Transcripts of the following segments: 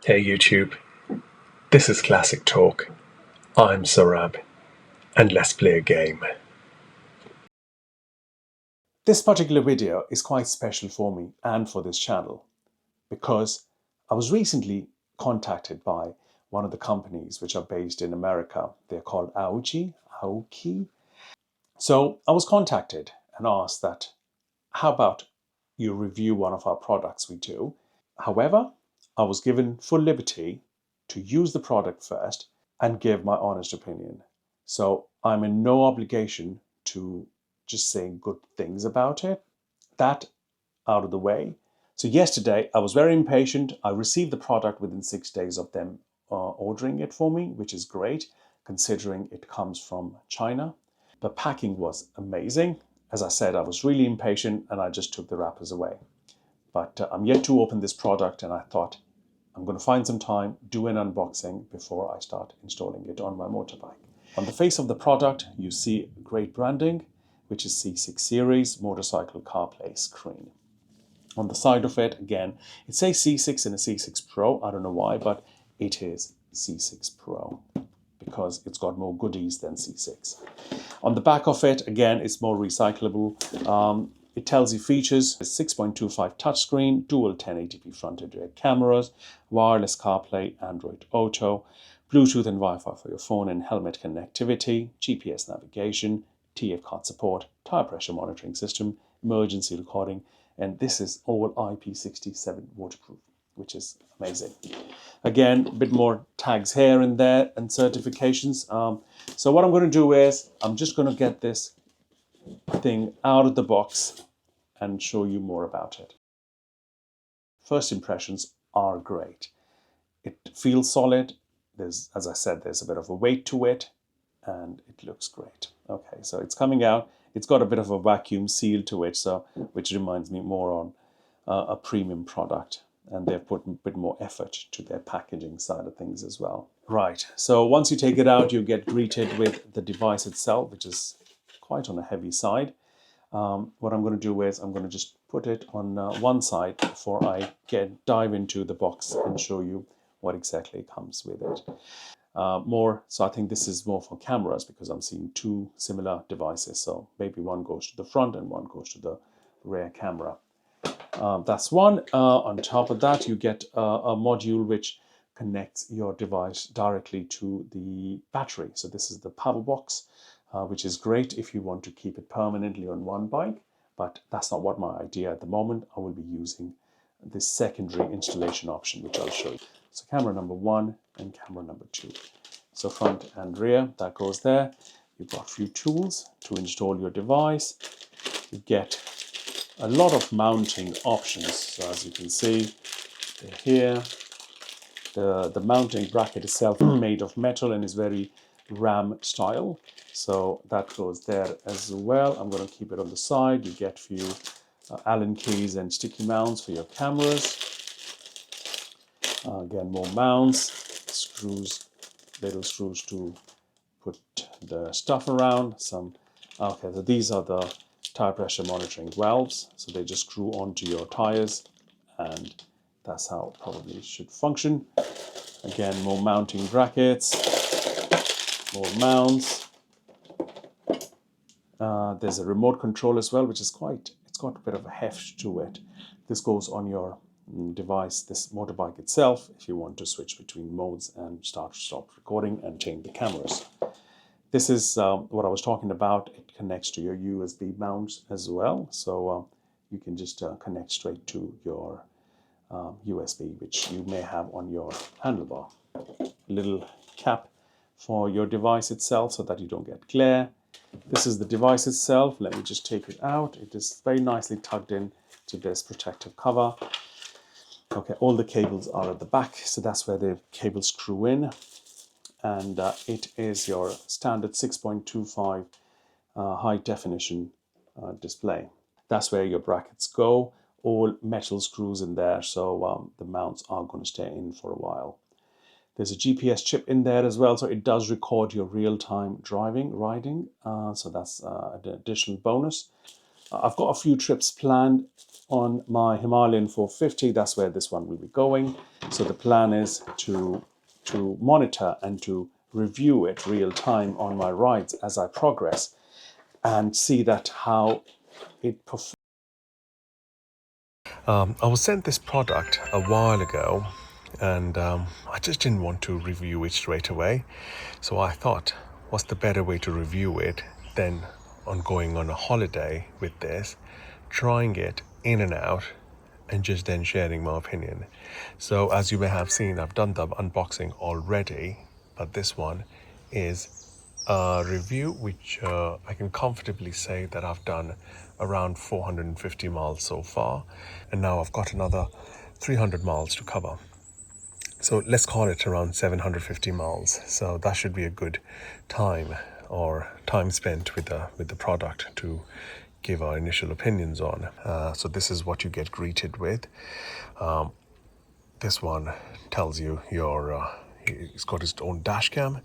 Hey YouTube, this is Classic Talk. I'm Saurabh, and let's play a game. This particular video is quite special for me and for this channel because I was recently contacted by one of the companies which are based in America. They're called Aoocci. So I was contacted and asked that, how about you review one of our products we do? However, I was given full liberty to use the product first and give my honest opinion. So I'm in no obligation to just say good things about it. That out of the way. So yesterday I was very impatient. I received the product within 6 days of them ordering it for me, which is great considering it comes from China. The packing was amazing. As I said, I was really impatient and I just took the wrappers away. But I'm yet to open this product and I thought I'm going to find some time, do an unboxing before I start installing it on my motorbike. On the face of the product, you see great branding, which is C6 series motorcycle CarPlay screen. On the side of it, again, it says C6 and a C6 Pro. I don't know why, but it is C6 Pro because it's got more goodies than C6. On the back of it, again, it's more recyclable. It tells you features: 6.25 touchscreen, dual 1080p front and rear cameras, wireless CarPlay, Android Auto, Bluetooth and Wi-Fi for your phone and helmet connectivity, GPS navigation, TF card support, tire pressure monitoring system, emergency recording, and this is all IP67 waterproof, which is amazing. Again, a bit more tags here and there and certifications. So what I'm going to do is I'm just going to get this thing out of the box and show you more about it. First impressions are great. It feels solid. As I said, there's a bit of a weight to it and it looks great. Okay, so it's coming out. It's got a bit of a vacuum seal to it, so which reminds me more on a premium product, and they've put a bit more effort to their packaging side of things as well. Right, so once you take it out, you get greeted with the device itself, which is quite on the heavy side. What I'm going to do is I'm going to just put it on one side before I dive into the box and show you what exactly comes with it. So I think this is more for cameras because I'm seeing two similar devices. So maybe one goes to the front and one goes to the rear camera. That's one. On top of that, you get a module which connects your device directly to the battery. So this is the power box, which is great if you want to keep it permanently on one bike, but that's not what my idea at the moment. I will be using this secondary installation option, which I'll show you. So camera number 1 and camera number 2. So front and rear, that goes there. You've got a few tools to install your device. You get a lot of mounting options. So as you can see, they're here. The mounting bracket itself is made of metal and is very RAM style. So that goes there as well. I'm going to keep it on the side. You get a few Allen keys and sticky mounts for your cameras. Again, more mounts, screws, little screws to put the stuff around. Okay, so these are the tire pressure monitoring valves. So they just screw onto your tires, and that's how it probably should function. Again, more mounting brackets, more mounts. There's a remote control as well, which is it's got a bit of a heft to it. This goes on your device, this motorbike itself, if you want to switch between modes and stop recording and change the cameras. This is what I was talking about. It connects to your USB mount as well, so you can just connect straight to your USB, which you may have on your handlebar. A little cap for your device itself so that you don't get glare. This is the device itself. Let me just take it out. It is very nicely tucked in to this protective cover. Okay, all the cables are at the back, so that's where the cables screw in. And it is your standard 6.25 high definition display. That's where your brackets go. All metal screws in there, so the mounts are going to stay in for a while. There's a GPS chip in there as well, so it does record your real-time riding, so that's an additional bonus. I've got a few trips planned on my Himalayan 450. That's where this one will be going. So the plan is to monitor and to review it real time on my rides as I progress and see that how it performs. I was sent this product a while ago, and I just didn't want to review it straight away. So I thought, what's the better way to review it than on going on a holiday with this, trying it in and out, and just then sharing my opinion. So as you may have seen, I've done the unboxing already, but this one is a review which I can comfortably say that I've done around 450 miles so far, and now I've got another 300 miles to cover. So let's call it around 750 miles. So that should be a good time or time spent with the product to give our initial opinions on. So this is what you get greeted with. This one tells you it's got its own dash cam.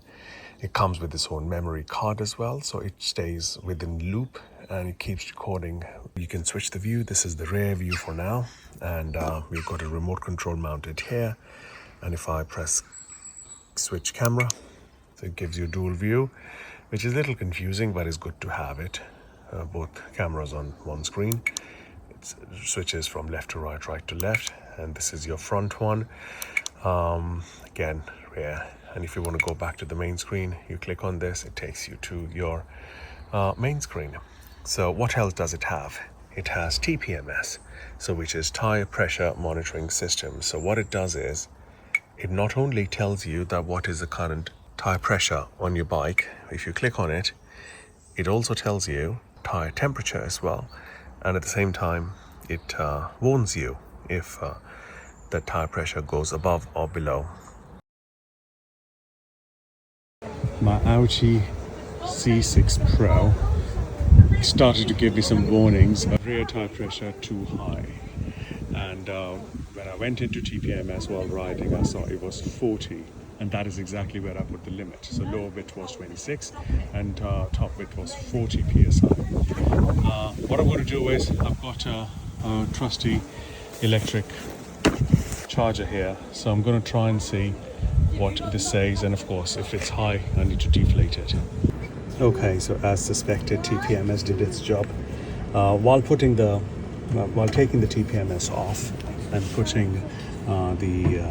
It comes with its own memory card as well, so it stays within loop and it keeps recording. You can switch the view. This is the rear view for now, and we've got a remote control mounted here. And if I press switch camera, so it gives you dual view, which is a little confusing, but it's good to have it. Both cameras on one screen. It switches from left to right, right to left, and this is your front one. Again, rear. And if you want to go back to the main screen, you click on this, it takes you to your main screen. So what else does it have? It has TPMS, so which is tire pressure monitoring system. So what it does is, it not only tells you that what is the current tire pressure on your bike, if you click on it, it also tells you tire temperature as well. And at the same time, it warns you if the tire pressure goes above or below. My Aoci C6 Pro started to give me some warnings of rear tire pressure too high. And when I went into TPMS while riding, I saw it was 40, and that is exactly where I put the limit. So lower bit was 26 and top bit was 40 psi. What I'm going to do is, I've got a trusty electric charger here, so I'm going to try and see what this says, and of course if it's high I need to deflate it. Okay, so as suspected, TPMS did its job. While taking the TPMS off and putting the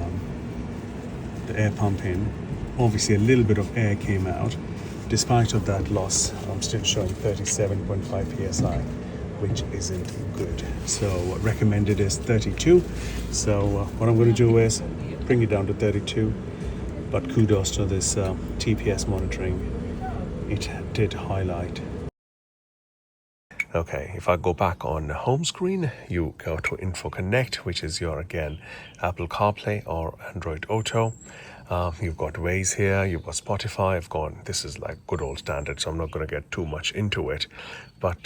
air pump in, obviously a little bit of air came out. Despite of that loss, I'm still showing 37.5 psi, which isn't good. So what recommended is 32. So what I'm going to do is bring it down to 32. But kudos to this TPS monitoring. It did highlight. Okay, if I go back on the home screen, you go to Infoconnect, which is your, again, Apple CarPlay or Android Auto. You've got Waze here, you've got Spotify. This is like good old standard, so I'm not going to get too much into it. But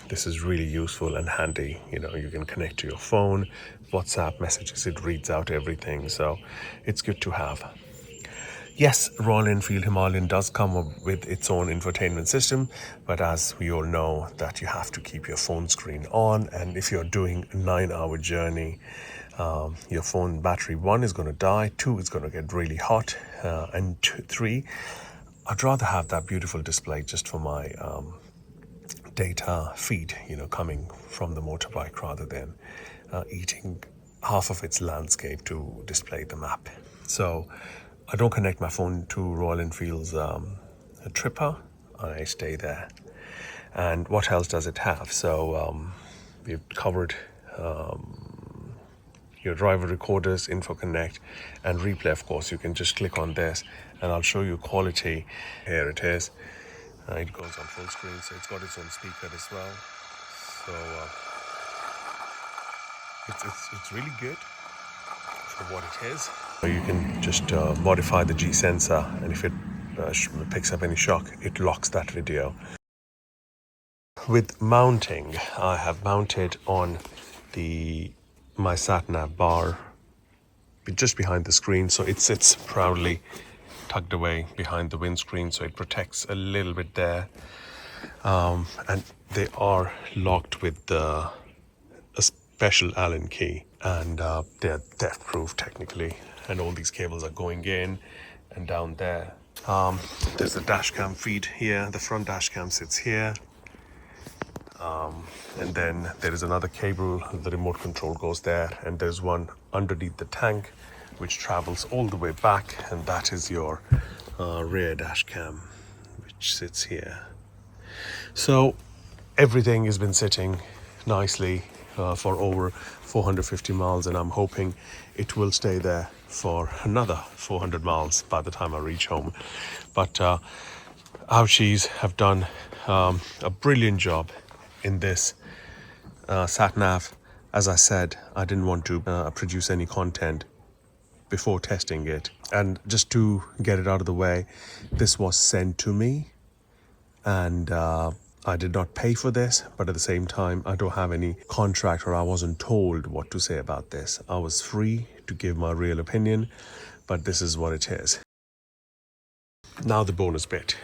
this is really useful and handy. You know, you can connect to your phone, WhatsApp messages, it reads out everything. So it's good to have. Yes, Royal Enfield Himalayan does come up with its own infotainment system, but as we all know that you have to keep your phone screen on, and if you're doing a 9-hour journey, your phone battery, 1, is going to die, 2, is going to get really hot, and 3, I'd rather have that beautiful display just for my data feed, coming from the motorbike rather than eating half of its landscape to display the map. So I don't connect my phone to Royal Enfield's Tripper. I stay there. And what else does it have? So we've covered your driver recorders, Infoconnect, and replay. Of course, you can just click on this and I'll show you quality. Here it is. It goes on full screen, so it's got its own speaker as well. So it's really good for what it is. You can just modify the G sensor, and if it picks up any shock, it locks that video. With mounting, I have mounted on my sat-nav bar just behind the screen, so it sits proudly tucked away behind the windscreen, so it protects a little bit there. and they are locked with a special Allen key, and they're theft proof technically, and all these cables are going in and down there. There's the dash cam feed here, the front dash cam sits here, and then there is another cable, the remote control goes there, and there's one underneath the tank which travels all the way back, and that is your rear dash cam which sits here. So everything has been sitting nicely for over 450 miles, and I'm hoping it will stay there for another 400 miles by the time I reach home. But Aooccis have done a brilliant job in this sat nav. As I said, I didn't want to produce any content before testing it, and just to get it out of the way, this was sent to me, and I did not pay for this, but at the same time I don't have any contract, or I wasn't told what to say about this. I was free to give my real opinion, but this is what it is. Now the bonus bit.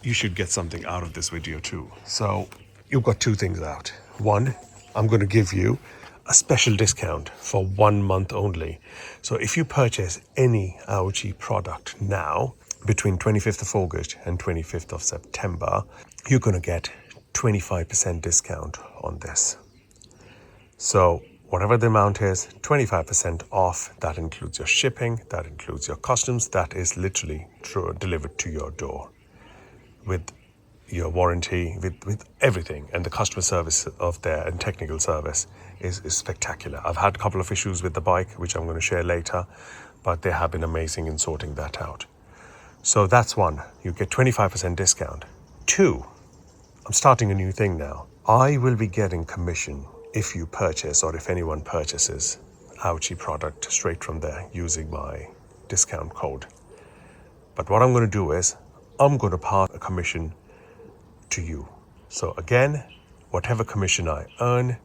You should get something out of this video too. So you've got two things out. One, I'm going to give you a special discount for 1 month only. So if you purchase any Aoci product now between 25th of August and 25th of September, you're going to get 25% discount on this. So whatever the amount is, 25% off. That includes your shipping, that includes your customs, that is literally delivered to your door with your warranty, with everything, and the customer service of there and technical service is spectacular. I've had a couple of issues with the bike, which I'm going to share later, but they have been amazing in sorting that out. So that's one, you get 25% discount. Two, I'm starting a new thing now. I will be getting commission if you purchase, or if anyone purchases Aoci product straight from there using my discount code. But what I'm going to do is, I'm going to pass a commission to you. So again, whatever commission I earn,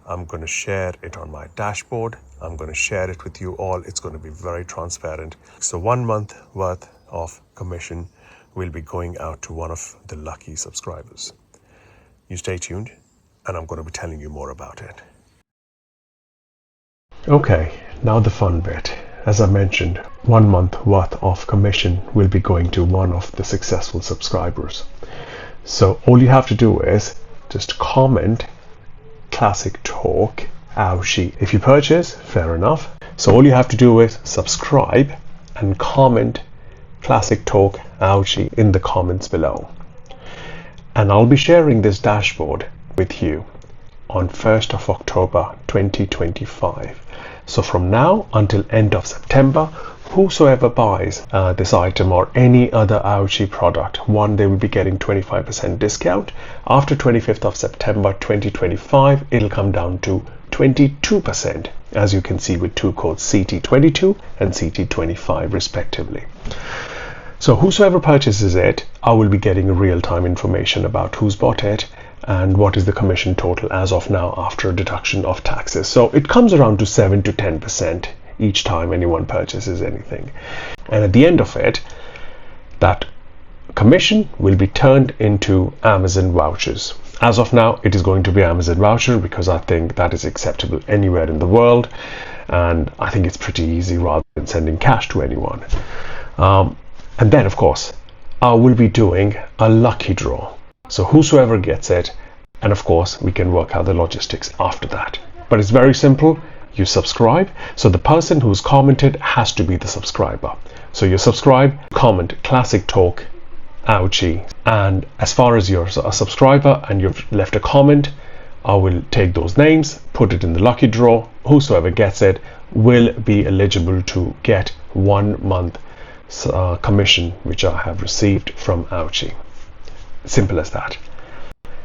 I'm going to share it on my dashboard. I'm going to share it with you all. It's going to be very transparent. So 1 month worth of commission will be going out to one of the lucky subscribers. You stay tuned, and I'm going to be telling you more about it. Okay, now the fun bit. As I mentioned, 1 month worth of commission will be going to one of the successful subscribers. So all you have to do is just comment Classic Talk Aoci. If you purchase, fair enough. So all you have to do is subscribe and comment Classic Talk Aoci in the comments below. And I'll be sharing this dashboard with you on 1st of October 2025. So from now until end of September, whosoever buys this item or any other Aoci product, one, they will be getting 25% discount. After 25th of September 2025, it'll come down to 22%, as you can see with two codes, CT22 and CT25 respectively. So whosoever purchases it, I will be getting real-time information about who's bought it and what is the commission total as of now after deduction of taxes. So it comes around to 7 to 10% each time anyone purchases anything. And at the end of it, that commission will be turned into Amazon vouchers. As of now, it is going to be Amazon voucher because I think that is acceptable anywhere in the world, and I think it's pretty easy rather than sending cash to anyone. And then, of course, I will be doing a lucky draw. So whosoever gets it, and of course, we can work out the logistics after that. But it's very simple. You subscribe. So the person who's commented has to be the subscriber. So you subscribe, comment Classic Talk Aoci. And as far as you're a subscriber and you've left a comment, I will take those names, put it in the lucky draw. Whosoever gets it will be eligible to get 1 month commission which I have received from Aoci. Simple as that.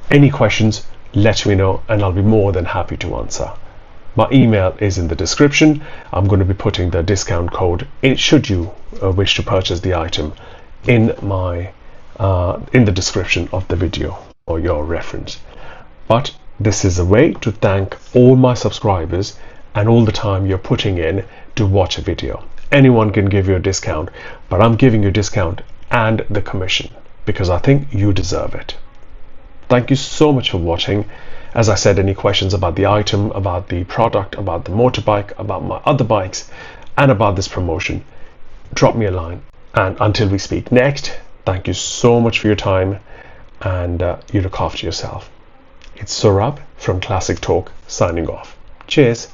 Any questions, let me know and I'll be more than happy to answer. My email is in the description. I'm going to be putting the discount code in, should you wish to purchase the item, in the description of the video for your reference. But this is a way to thank all my subscribers and all the time you're putting in to watch a video. Anyone can give you a discount, but I'm giving you a discount and the commission. because I think you deserve it. Thank you so much for watching. As I said, any questions about the item, about the product, about the motorbike, about my other bikes, and about this promotion, drop me a line. And until we speak next, thank you so much for your time, and you look after yourself. It's Saurabh from Classic Talk signing off. Cheers.